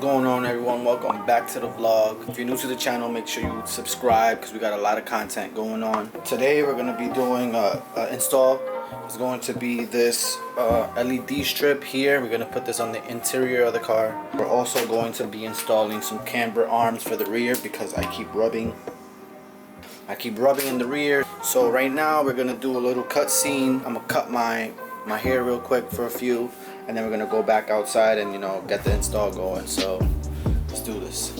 going on, everyone? Welcome back to the vlog. If you're new to the channel, make sure you subscribe because we got a lot of content going on. Today we're going to be doing a install. It's going to be this LED strip here. We're going to put this on the interior of the car. We're also going to be installing some camber arms for the rear because I keep rubbing in the rear. So right now we're going to do a little cut scene. I'm going to cut my hair real quick for a few, and then we're gonna go back outside and, you know, get the install going. So let's do this.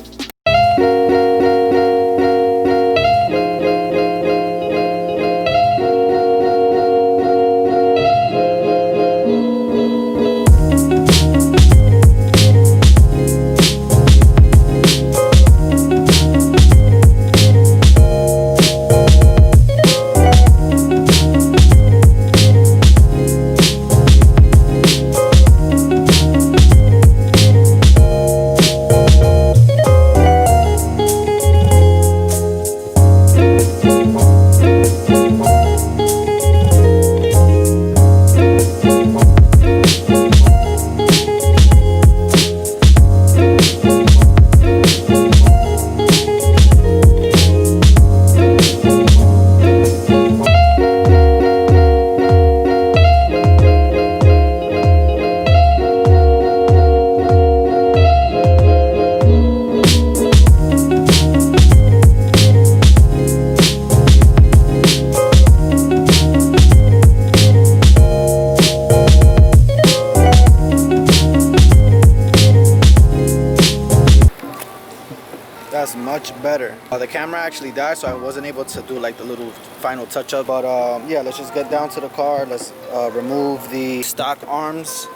That's much better. The camera actually died, so I wasn't able to do like the little final touch up. But yeah, let's just get down to the car. Let's remove the stock arms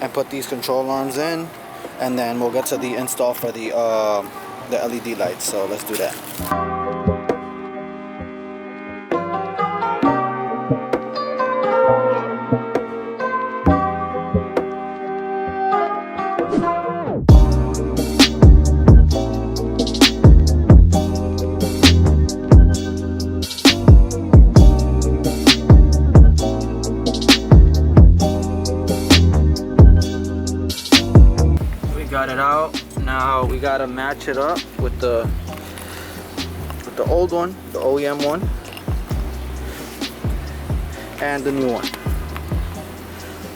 and put these control arms in, and then we'll get to the install for the LED lights. So let's do that. Got it out. Now we gotta match it up with the old one, the OEM one, and the new one.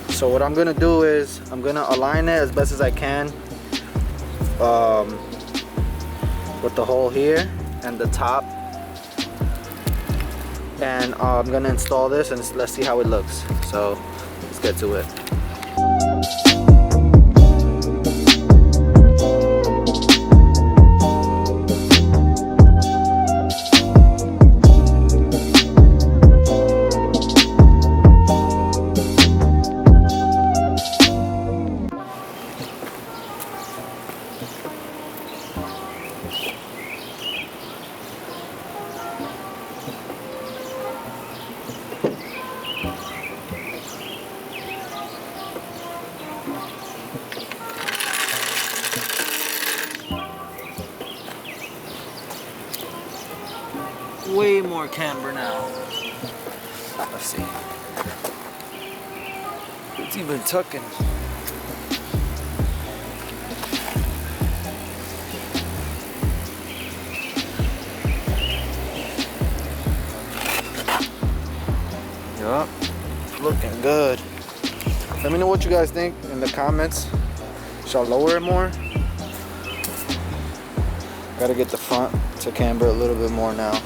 So what I'm gonna do is I'm gonna align it as best as I can with the hole here and the top, and I'm gonna install this and let's see how it looks. So let's get to it. Way more camber now. Let's see. It's even tucking. Yup, looking good. Let me know what you guys think in the comments. Should I lower it more? Gotta get the front to camber a little bit more now.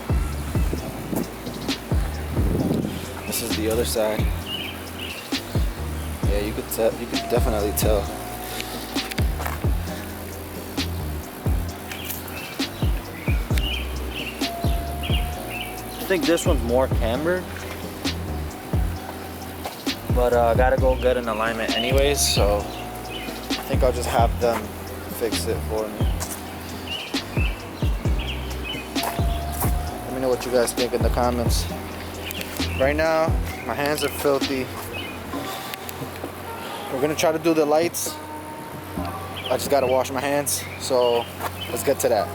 This is the other side. Yeah, you could definitely tell. I think this one's more cambered, but I gotta go get an alignment anyways, so I think I'll just have them fix it for me. Let me know what you guys think in the comments. Right now, my hands are filthy. We're gonna try to do the lights. I just gotta wash my hands, so let's get to that.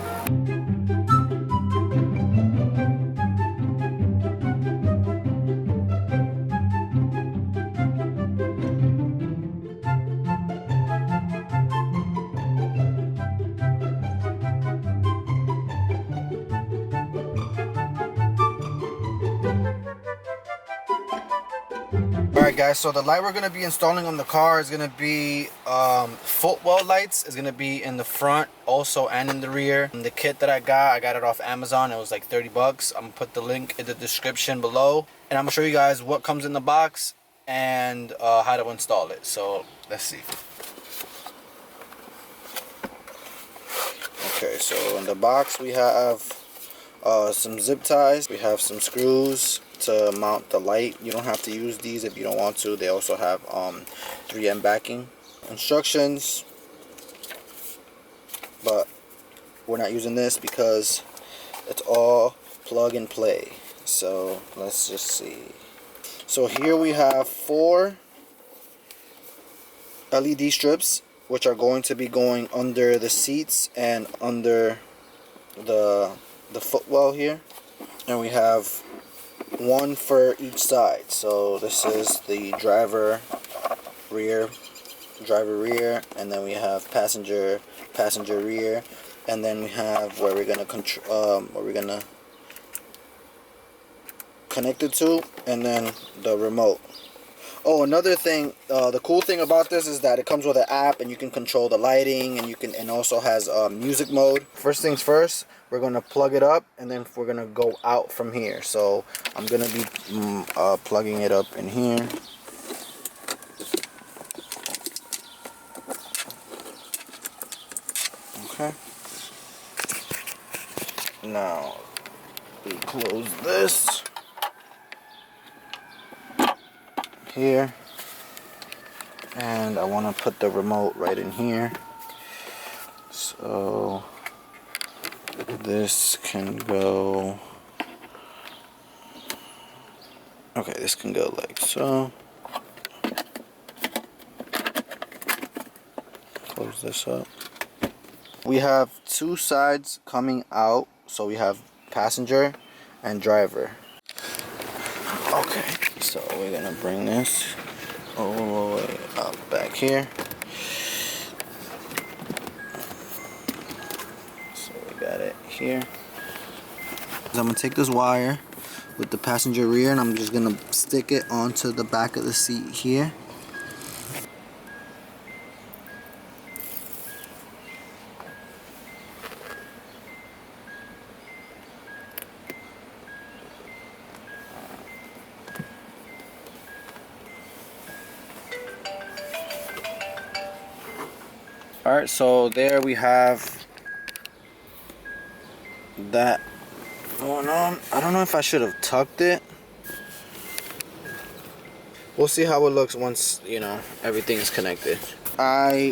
Alright guys, so the light we're going to be installing on the car is going to be FOOTWELL lights. It's going to be in the front also and in the rear. And the kit that I got it off Amazon. It was like 30 bucks. I'm going to put the link in the description below. And I'm going to show you guys what comes in the box and how to install it. So let's see. Okay, so in the box we have some zip ties. We have some screws to mount the light. You don't have to use these if you don't want to. They also have 3M backing. Instructions, but we're not using this because it's all plug and play. So let's just see. So here we have 4 LED strips, which are going to be going under the seats and under the footwell here, and we have 1 for each side. So this is the driver rear, and then we have passenger rear, and then we have where we're gonna connect it to, and then the remote. Oh, another thing, the cool thing about this is that it comes with an app, and you can control the lighting, and also has music mode. First things first, we're gonna plug it up, and then we're gonna go out from here. So I'm gonna be plugging it up in here. Okay. Now we close this here, and I want to put the remote right in here. So this can go, okay, this can go like so. Close this up. We have 2 sides coming out, so we have passenger and driver. Okay, so we're gonna bring this all the way up back here. So we got it here. I'm gonna take this wire with the passenger rear, and I'm just gonna stick it onto the back of the seat here. Alright, so there we have that going on. I don't know if I should have tucked it. We'll see how it looks once, you know, everything is connected. I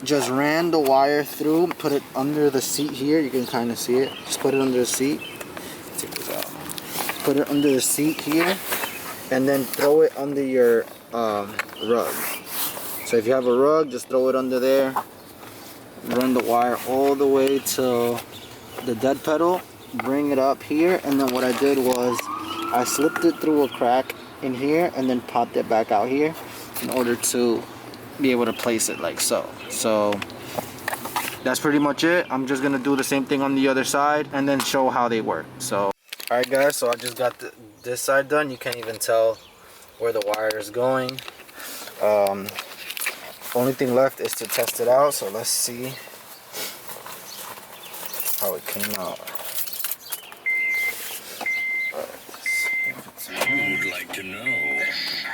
just ran the wire through, put it under the seat here. You can kind of see it. Just put it under the seat. Let's take this out. Put it under the seat here, and then throw it under your rug. So if you have a rug, just throw it under there. Run the wire all the way to the dead pedal, bring it up here, and then what I did was I slipped it through a crack in here and then popped it back out here in order to be able to place it like so. So that's pretty much it. I'm just gonna do the same thing on the other side and then show how they work. So alright guys, so I just got this side done. You can't even tell where the wire is going. Only thing left is to test it out, so let's see how it came out. Who would like to know?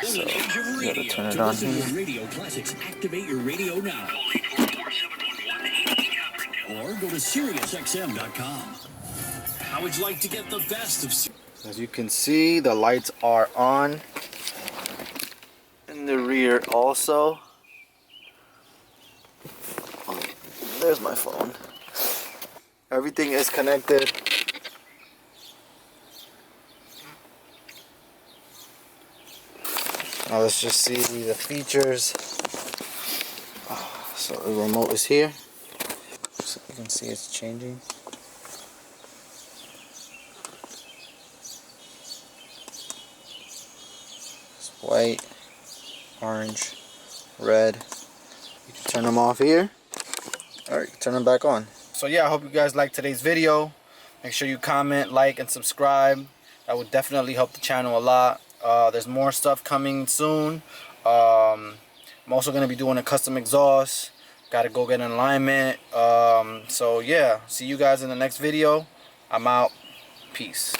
So, you gotta turn it on here. Radio Classics, activate your radio now. Or go to SiriusXM.com. How would you like to get the best of... As you can see, the lights are on in the rear also. There's my phone. Everything is connected. Now let's just see the features. So the remote is here. So you can see it's changing. It's white, orange, red. You can turn them off here. Alright, turn them back on. So yeah, I hope you guys liked today's video. Make sure you comment, like, and subscribe. That would definitely help the channel a lot. There's more stuff coming soon. I'm also going to be doing a custom exhaust. Got to go get an alignment. So yeah, see you guys in the next video. I'm out. Peace.